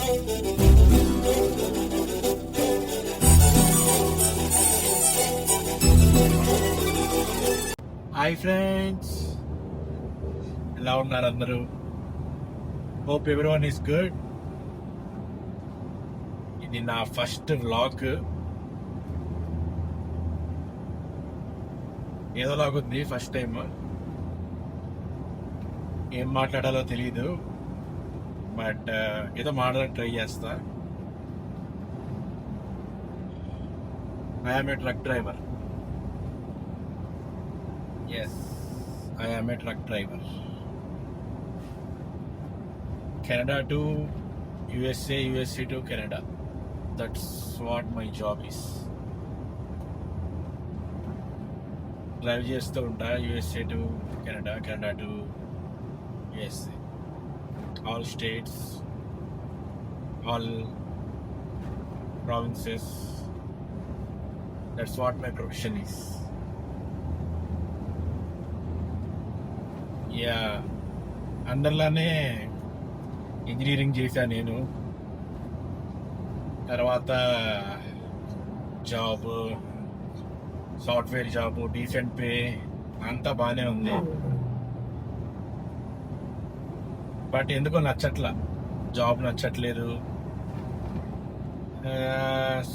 Hi friends, ఎలా ఉన్నారు అందరూ? Hope everyone is good. ఇది నా ఫస్ట్ వ్లాగ్. ఏదోలాగుంది, ఫస్ట్ టైం. ఏం మాట్లాడాలో తెలీదు, బట్ ఏదో మాట్లాడడానికి ట్రై చేస్తా. I am a truck driver. Yes, I am a truck driver. Canada to USA, USA to Canada. That's what my job is. Drive చేస్తూ ఉంటా, USA to Canada, Canada to USA. All states, all provinces. That's what my profession is. Yeah, అందరిలానే engineering చేశాను నేను. తర్వాత job, software job, decent pay, అంతా బాగానే ఉంది. But ఎందుకో నచ్చట్లా, జాబ్ నచ్చట్లేదు,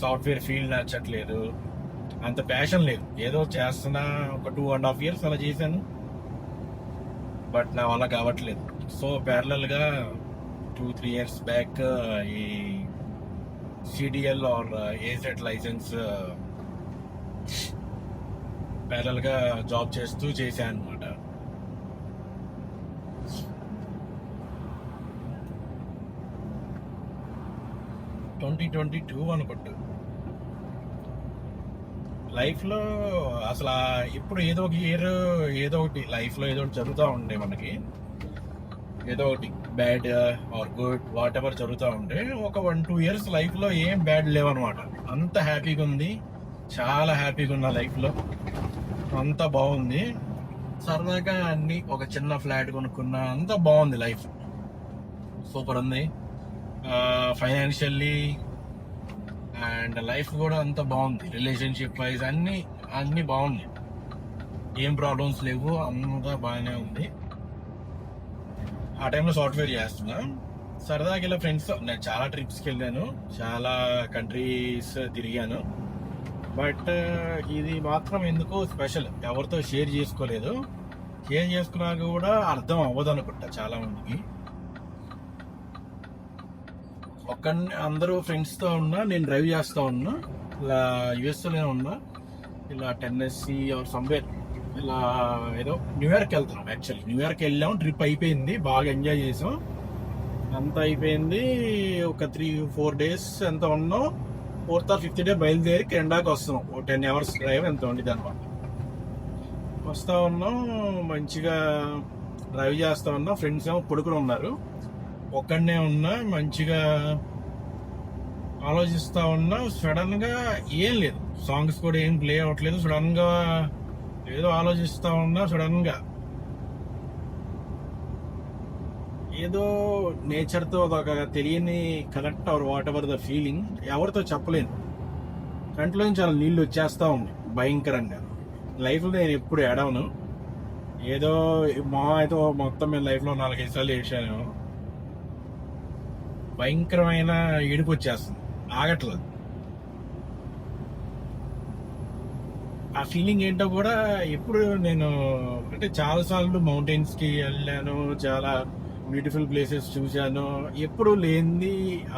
సాఫ్ట్వేర్ ఫీల్డ్ నచ్చట్లేదు, అంత ప్యాషన్ లేదు. ఏదో చేస్తున్నా, ఒక 2.5 years అలా చేశాను, బట్ నా వల్ల కావట్లేదు. సో ప్యారలల్గా 2-3 years బ్యాక్ ఈ సిడిఎల్ ఆర్ ఏజెడ్ లైసెన్స్ ప్యారలల్గా జాబ్ చేస్తూ చేశాను అనమాట. (2022) అనుకుంటా. లైఫ్లో అసలు ఇప్పుడు ఏదో ఒక ఇయర్, ఏదో ఒకటి లైఫ్లో ఏదో ఒకటి జరుగుతూ ఉండే మనకి. ఏదో ఒకటి bad or good, what ever జరుగుతూ ఉంటే, ఒక 1-2 years లైఫ్లో ఏం బ్యాడ్ లేవన్నమాట. అంత హ్యాపీగా ఉంది, చాలా హ్యాపీగా ఉన్న లైఫ్లో, అంత బాగుంది. సరదాగా అన్ని, ఒక చిన్న ఫ్లాట్ కొనుక్కున్నా, అంత బాగుంది లైఫ్, సూపర్ ఉంది. ఫైనాన్షియల్లీ అండ్ లైఫ్ కూడా అంత బాగుంది. రిలేషన్షిప్ వైజ్ అన్ని బాగుంది, ఏం ప్రాబ్లమ్స్ లేవు, అంతా బాగానే ఉంది. ఆ టైంలో సాఫ్ట్వేర్ చేస్తున్నా. సరదాగా ఇలా ఫ్రెండ్స్, నేను చాలా ట్రిప్స్కి వెళ్ళాను, చాలా కంట్రీస్ తిరిగాను. బట్ ఇది మాత్రం ఎందుకో స్పెషల్. ఎవరితో షేర్ చేసుకోలేదు. షేర్ చేసుకున్నా కూడా అర్థం అవ్వదు అనుకుంటా చాలా మందికి. అందరూ ఫ్రెండ్స్తో ఉన్నా, నేను డ్రైవ్ చేస్తూ ఉన్నా, ఇలా యూఎస్లోనే ఉన్నా, ఇలా టెన్నెస్సీ ఆర్ సమ్వేర్, ఇలా ఏదో న్యూయార్క్ వెళ్తున్నాం. యాక్చువల్లీ న్యూయార్క్ వెళ్ళాం, ట్రిప్ అయిపోయింది, బాగా ఎంజాయ్ చేసాం, అంతా అయిపోయింది. ఒక 3-4 days ఎంత ఉన్నాం. 4th or 5th day బయలుదేరి కెనడాకి వస్తున్నాం. 10 hours డ్రైవ్ ఎంత ఉండేది అనమాట. వస్తూ ఉన్నాం, మంచిగా డ్రైవ్ చేస్తూ ఉన్నాం. ఫ్రెండ్స్ ఏమో పడుకుని ఉన్నారు, ఒక్కడనే ఉన్నా, మంచిగా ఆలోచిస్తూ ఉన్నా. సడన్ గా ఏం లేదు, సాంగ్స్ కూడా ఏం ప్లే అవ్వట్లేదు. సడన్ గా ఏదో ఆలోచిస్తూ ఉన్నా, సడన్ గా ఏదో నేచర్ తో ఒక తెలియని connect or what ever the feeling, ఎవరితో చెప్పలేను. కంట్లో నుంచి చాలా నీళ్ళు వచ్చేస్తా ఉంది భయంకరంగా. లైఫ్ లో నేను ఎప్పుడు ఏడవను, ఏదో అయితే మొత్తం మీద లైఫ్ లో 4-5 సార్లు ఏడ్చాను. భయంకరమైన ఏడుపు వచ్చేస్తుంది, ఆగట్లేదు. ఆ ఫీలింగ్ ఏంటో కూడా ఎప్పుడు నేను, అంటే చాలా సార్లు మౌంటైన్స్ కి వెళ్ళాను, చాలా బ్యూటిఫుల్ ప్లేసెస్ చూశాను, ఎప్పుడు లేనిది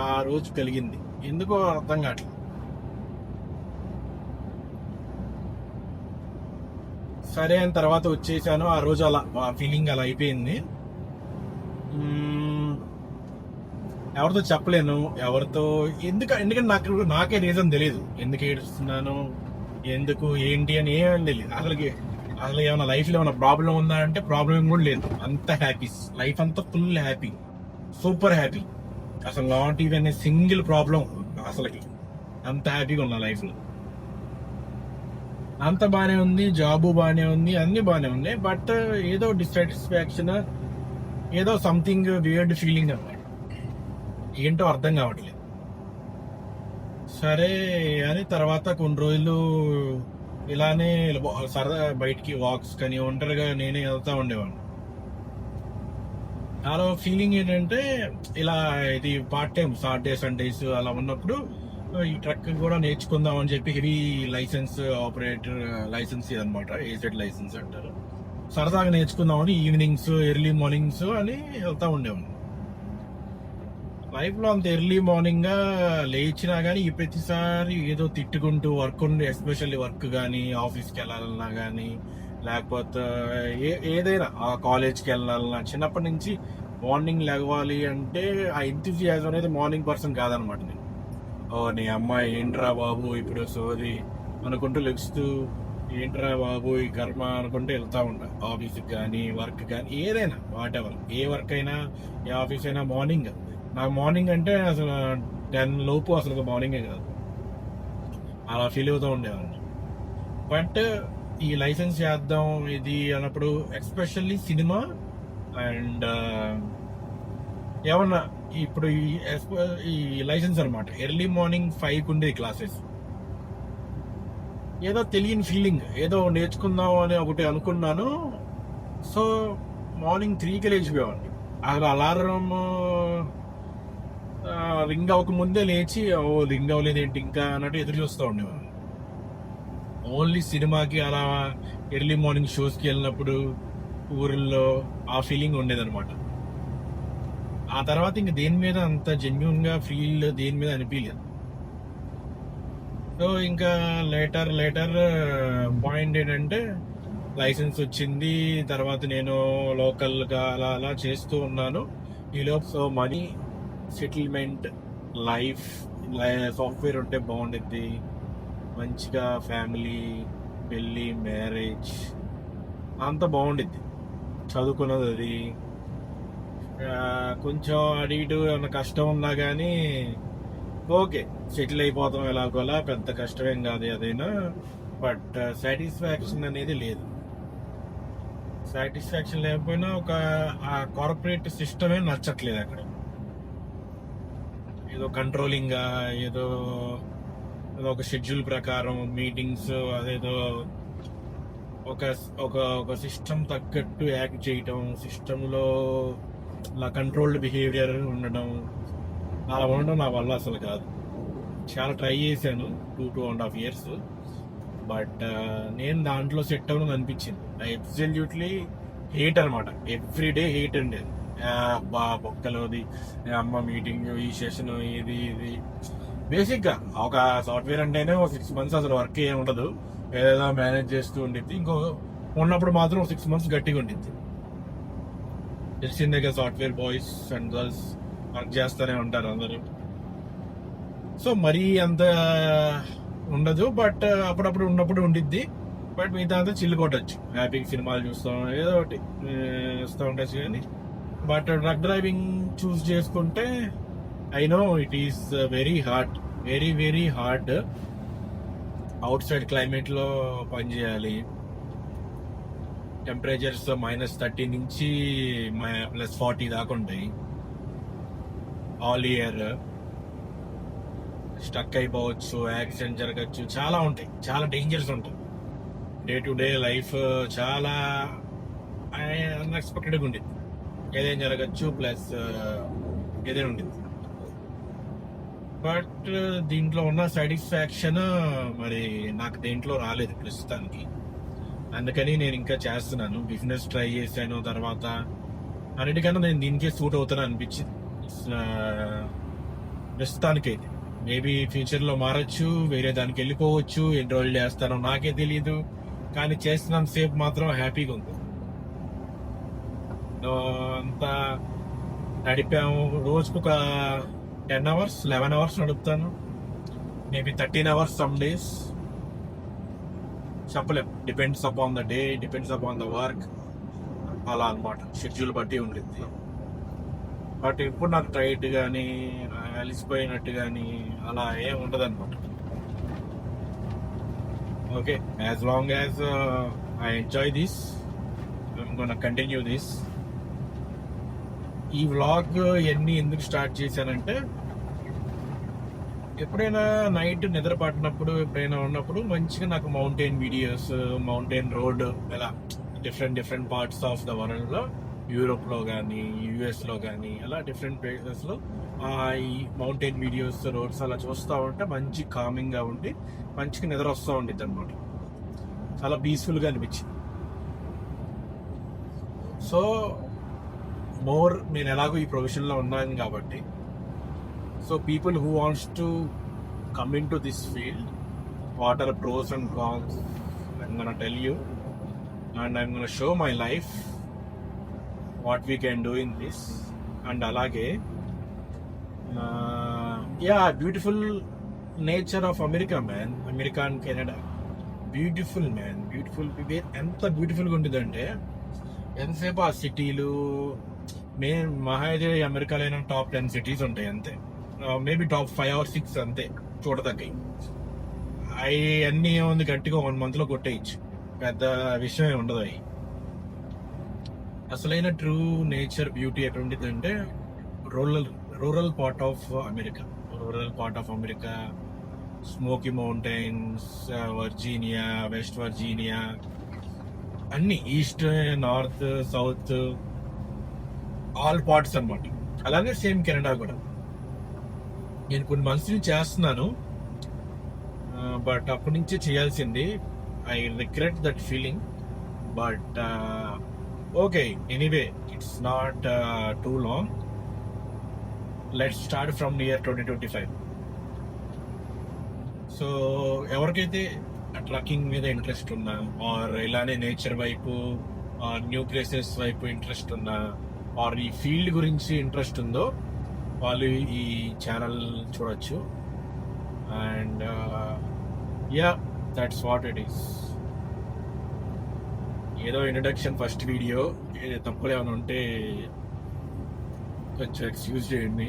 ఆ రోజు కలిగింది. ఎందుకో అర్థం కావట్లేదు. సరే అని తర్వాత వచ్చేసాను. ఆ రోజు అలా ఆ ఫీలింగ్ అలా అయిపోయింది. ఎవరితో చెప్పలేను, ఎవరితో ఎందుకంటే నాకే రీజన్ తెలియదు, ఎందుకు ఏడుస్తున్నాను, ఎందుకు ఏంటి అని ఏమని తెలియదు. అసలు ఏమైనా లైఫ్లో ఏమైనా ప్రాబ్లం ఉందా అంటే ప్రాబ్లం కూడా లేదు. అంత హ్యాపీ, లైఫ్ అంతా ఫుల్ హ్యాపీ, సూపర్ హ్యాపీ. అసలు not even a single problem. అసలుకి అంత హ్యాపీగా ఉన్నా లైఫ్లో. అంత బాగానే ఉంది, జాబు బాగానే ఉంది, అన్ని బాగానే ఉన్నాయి. బట్ ఏదో డిస్సాటిస్ఫాక్షన్, ఏదో సంథింగ్ వియర్డ్ ఫీలింగ్ అన్నమాట. ఏంటో అర్థం కావట్లేదు. సరే అని తర్వాత కొన్ని రోజులు ఇలానే సరదా బయటికి వాక్స్ కానీ ఒంటరిగా నేనే వెళ్తా ఉండేవాడిని. నాలో ఫీలింగ్ ఏంటంటే ఇలా ఇది పార్ట్ టైం సాటర్డే సండేస్ అలా ఉన్నప్పుడు ఈ ట్రక్ కూడా నేర్చుకుందాం అని చెప్పి హెవీ లైసెన్స్ ఆపరేటర్ లైసెన్స్ అనమాట, ఏజెడ్ లైసెన్స్ అంటారు. సరదాగా నేర్చుకుందామని ఈవినింగ్స్ ఎర్లీ మార్నింగ్స్ అని వెళ్తా ఉండేవాడిని. లైఫ్ లో అంత ఎర్లీ మార్నింగ్ గా లేచినా గానీ ఈ ప్రతిసారి ఏదో తిట్టుకుంటూ వర్క్ ఉండి, ఎస్పెషల్లీ వర్క్ కానీ ఆఫీస్కి వెళ్ళాలన్నా కానీ లేకపోతే ఏదైనా కాలేజ్కి వెళ్ళాలన్నా చిన్నప్పటి నుంచి మార్నింగ్ లేవాలి అంటే ఆ ఎంతూజియాజం అనేది మార్నింగ్ పర్సన్ కాదనమాట నేను. నీ అమ్మాయి ఏంట్రా బాబు ఇప్పుడు సోది అనుకుంటూ లెగుస్తూ ఏంట్రా బాబు ఈ కర్మ అనుకుంటూ వెళ్తా ఉంటా ఆఫీస్కి కానీ వర్క్ కానీ ఏదైనా వాట్ ఎవర్, ఏ వర్క్ అయినా ఏ ఆఫీస్ అయినా మార్నింగ్. నాకు మార్నింగ్ అంటే అసలు 10 లోపు అసలు మార్నింగే కాదు, అలా ఫీల్ అవుతూ ఉండేవాడిని. బట్ ఈ లైసెన్స్ చేద్దాం ఇది అన్నప్పుడు ఎస్పెషల్లీ సినిమా అండ్ ఏమన్నా ఇప్పుడు ఈ లైసెన్స్ అనమాట ఎర్లీ మార్నింగ్ 5 ఉండేది క్లాసెస్. ఏదో తెలియని ఫీలింగ్, ఏదో నేర్చుకుందాం అని ఒకటి అనుకున్నాను. సో మార్నింగ్ 3కి లేచిపోయేవాడిని. అసలు అలారం రింగ్ అవ్వక ముందే లేచి రింగ్ అవ్వలేదు ఏంటి ఇంకా అన్నట్టు ఎదురు చూస్తూ ఉండేవాడిని. ఓన్లీ సినిమాకి అలా ఎర్లీ మార్నింగ్ షోస్కి వెళ్ళినప్పుడు ఊరిలో ఆ ఫీలింగ్ ఉండేదన్నమాట. ఆ తర్వాత ఇంక దేని మీద అంత జెన్యున్ గా ఫీల్ దేని మీద అనిపించలేదు. సో ఇంకా లేటర్ పాయింట్ ఏంటంటే లైసెన్స్ వచ్చింది. తర్వాత నేను లోకల్ గా అలా అలా చేస్తూ ఉన్నాను ఈలోపు. So money, settlement, life, software ఉంటే బాగుండిద్ది, మంచిగా ఫ్యామిలీ, పెళ్ళి, మ్యారేజ్ అంత బాగుండిద్ది. చదువుకున్నది అది కొంచెం అటు ఇటు ఏమన్నా కష్టం ఉన్నా కానీ ఓకే సెటిల్ అయిపోతాం ఎలాగోలా, పెద్ద కష్టమేం కాదు అదైనా. బట్ సాటిస్ఫాక్షన్ అనేది లేదు. సాటిస్ఫాక్షన్ లేకపోయినా ఆ కార్పొరేట్ సిస్టమే నచ్చట్లేదు. అక్కడ ఏదో కంట్రోలింగ్ గా ఏదో ఒక షెడ్యూల్ ప్రకారం మీటింగ్స్, అదేదో ఒక సిస్టమ్ తగ్గట్టు యాక్ట్ చేయటం, సిస్టంలో అలా కంట్రోల్డ్ బిహేవియర్ ఉండడం, అలా ఉండడం నా వల్ల అసలు కాదు. చాలా ట్రై చేశాను 2.5 years. బట్ నేను దాంట్లో సెట్ అవ్వడం అనిపించింది. అబ్సల్యూట్లీ హేట్ అనమాట, ఎవ్రీడే హేట్ ఉండేది. బొక్కలోది అమ్మ మీటింగ్, ఈ సెషన్, ఇది బేసిక్ గా ఒక సాఫ్ట్వేర్ అంటేనే 6 months అసలు వర్క్ ఏమి ఉండదు, ఏదో మేనేజ్ చేస్తూ ఉండిద్ది. ఇంకో ఉన్నప్పుడు మాత్రం 6 months గట్టిగా ఉండిద్ది. తెలిసిందే కదా, software boys and girls work చేస్తూనే ఉంటారు అందరూ. సో మరీ అంత ఉండదు, బట్ అప్పుడప్పుడు ఉన్నప్పుడు ఉండిద్ది. బట్ మిగతా అంతా చిల్లు కొట్టచ్చు, హ్యాపీగా సినిమాలు చూస్తాం, ఏదో ఒకటి ఇస్తూ ఉండొచ్చు. కానీ బట్ ట్రక్ డ్రైవింగ్ చూస్ చేసుకుంటే I know it is very hard, very hard. Out side climate లో పనిచేయాలి. టెంపరేచర్స్ -30 నుంచి +40 దాకా ఉంటాయి ఆల్ ఇయర్. స్టక్ అయిపోవచ్చు, యాక్సిడెంట్ జరగచ్చు, చాలా ఉంటాయి, చాలా డేంజర్స్ ఉంటాయి. డే టు డే లైఫ్ చాలా అన్ఎక్స్పెక్టెడ్గా ఉండేది. ఏదైనా జరగచ్చు, ప్లస్ ఏదైనా ఉండేది. బట్ దీంట్లో ఉన్న సాటిస్ఫాక్షన్ మరి నాకు దేంట్లో రాలేదు ప్రస్తుతానికి. అందుకని నేను ఇంకా చేస్తున్నాను. బిజినెస్ ట్రై చేశాను, తర్వాత అన్నిటికన్నా నేను దీనికే సూట్ అవుతాను అనిపించింది ప్రస్తుతానికైతే. మేబీ ఫ్యూచర్లో మారచ్చు, వేరే దానికి వెళ్ళిపోవచ్చు. ఎన్ని రోజులు చేస్తానో నాకే తెలీదు, కానీ చేస్తున్నంత సేపు మాత్రం హ్యాపీగా ఉంది. అంతా నడిపాము. రోజుకు ఒక 10 hours 11 hours నడుపుతాను, మేబీ 13 hours సమ్ డేస్, చెప్పలేం. Depends upon the day, depends upon the work, అలా అనమాట. షెడ్యూల్ బట్టి ఉండిద్ది. బట్ ఇప్పుడు నాకు టైట్ కానీ అలిసిపోయినట్టు కానీ అలా ఏం ఉండదు అనమాట. Okay, as long as I enjoy this, I'm gonna continue this. ఈ వ్లాగ్ ఇవన్నీ ఎందుకు స్టార్ట్ చేశానంటే, ఎప్పుడైనా నైట్ నిద్ర పట్టినప్పుడు ఎప్పుడైనా ఉన్నప్పుడు మంచిగా నాకు మౌంటైన్ వీడియోస్, మౌంటైన్ రోడ్, ఇలా different different parts of the world లో, యూరోప్ లో కానీ యుఎస్ లో కానీ అలా డిఫరెంట్ ప్లేసెస్ లో ఈ మౌంటైన్ వీడియోస్, రోడ్స్ అలా చూస్తూ ఉంటే మంచి కామింగ్ గా ఉండి మంచిగా నిద్ర వస్తూ ఉండిద్ది అనమాట. చాలా పీస్ఫుల్ గా అనిపించింది. సో మోర్ నేను ఎలాగో ఈ ప్రొఫెషన్ లో ఉన్నాను కాబట్టి, so people who wants to come into this field, what are the pros and cons, I'm gonna tell you, and I'm gonna show my life, what we can do in this. And alage yeah, beautiful nature of America, man. America and Canada, beautiful, man, beautiful. ఎంత beautiful గా ఉంటుందంటే, ఎంతసేపు ఆ సిటీలు మహా అయితే అమెరికాలో అయినా టాప్ 10 సిటీస్ ఉంటాయి అంతే, మేబీ టాప్ 5 or 6 అంతే చూడదగ్గవి. అవి అన్నీ ఏముంది, గట్టిగా 1 month లో కొట్టేయచ్చు, పెద్ద విషయం ఉండదు. అవి అసలైన ట్రూ నేచర్ బ్యూటీ ఎక్కడ ఉంటుందంటే rural part of America, Smoky Mountains, Virginia, West Virginia, అన్ని east, north, south, all parts అన్నమాట. అలాగే సేమ్ కెనడా కూడా. నేను కొన్ని మంత్స్ నుంచి చేస్తున్నాను, బట్ అప్పటి నుంచే చేయాల్సింది. I regret that feeling, but okay, anyway it's not two long. Let's start from year 2025. So ఎవరికైతే ట్రక్కింగ్ మీద ఇంట్రెస్ట్ ఉన్నా, ఆర్ ఇలానే నేచర్ వైపు, న్యూ ప్లేసెస్ వైపు ఇంట్రెస్ట్ ఉన్నా, ఆర్ ఈ ఫీల్డ్ గురించి ఇంట్రెస్ట్ ఉందో, వాళ్ళు ఈ ఛానల్ చూడొచ్చు. And yeah, that's what it is. ఏదో ఇంట్రడక్షన్, ఫస్ట్ వీడియో, తప్పులు ఏమైనా ఉంటే కొంచెం ఎక్స్క్యూజ్ చేయండి.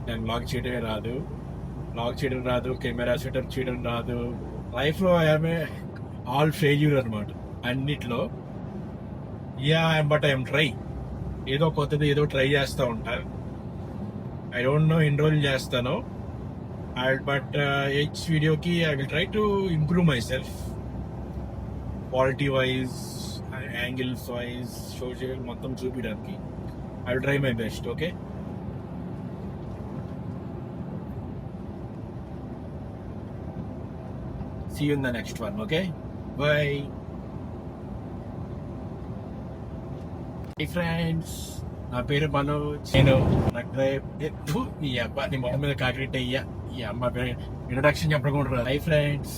నేను బ్లాగ్ చేయడం రాదు, కెమెరా సెటప్ చేయడం రాదు. లైఫ్లో ఐఎమ్ ఆల్ ఫెయిల్యూర్ అనమాట అన్నిట్లో. యా, బట్ ఐఎమ్ ట్రై, ఏదో కొత్తది ఏదో ట్రై చేస్తూ ఉంటాను. I don't know ఎన్ని రోజులు చేస్తాను, బట్ each వీడియోకి I will try to improve myself, quality wise, angles wise, social మొత్తం చూపించడానికి I will try my best. Okay, see you in the next one. Okay, bye. Hey friends, నా పేరు మనోజ్. నేను నీ అబ్బా, నీ మొహం మీద కాకిరెట్ అయ్యా. ఈ అమ్మ పేరు ఇంట్రడక్షన్ చెప్పకుండా. హై ఫ్రెండ్స్,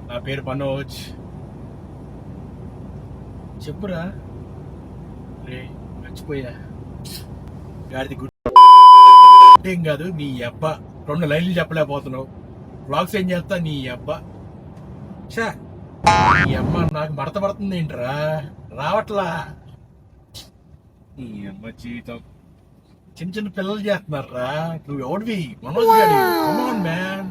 నా పేరు మనోజ్. చెప్పురా, రే మర్చిపోయా. గాడిది గుడ్ ఏం కాదు, నీ అబ్బా 2 లైన్లు చెప్పలేకపోతున్నావు. బ్లాగ్స్ ఏం చేస్తా, నీ అబ్బా. చా, నీ అమ్మ నాకు మడత పడుతుంది ఏంట్రా, రావట్లా. నీ అమ్మ జీవితం, చిన్న చిన్న పిల్లలు చేస్తున్నారా. నువ్వు ఎవడివి? మనోజ్ గాడి, కమ్ ఆన్ మ్యాన్.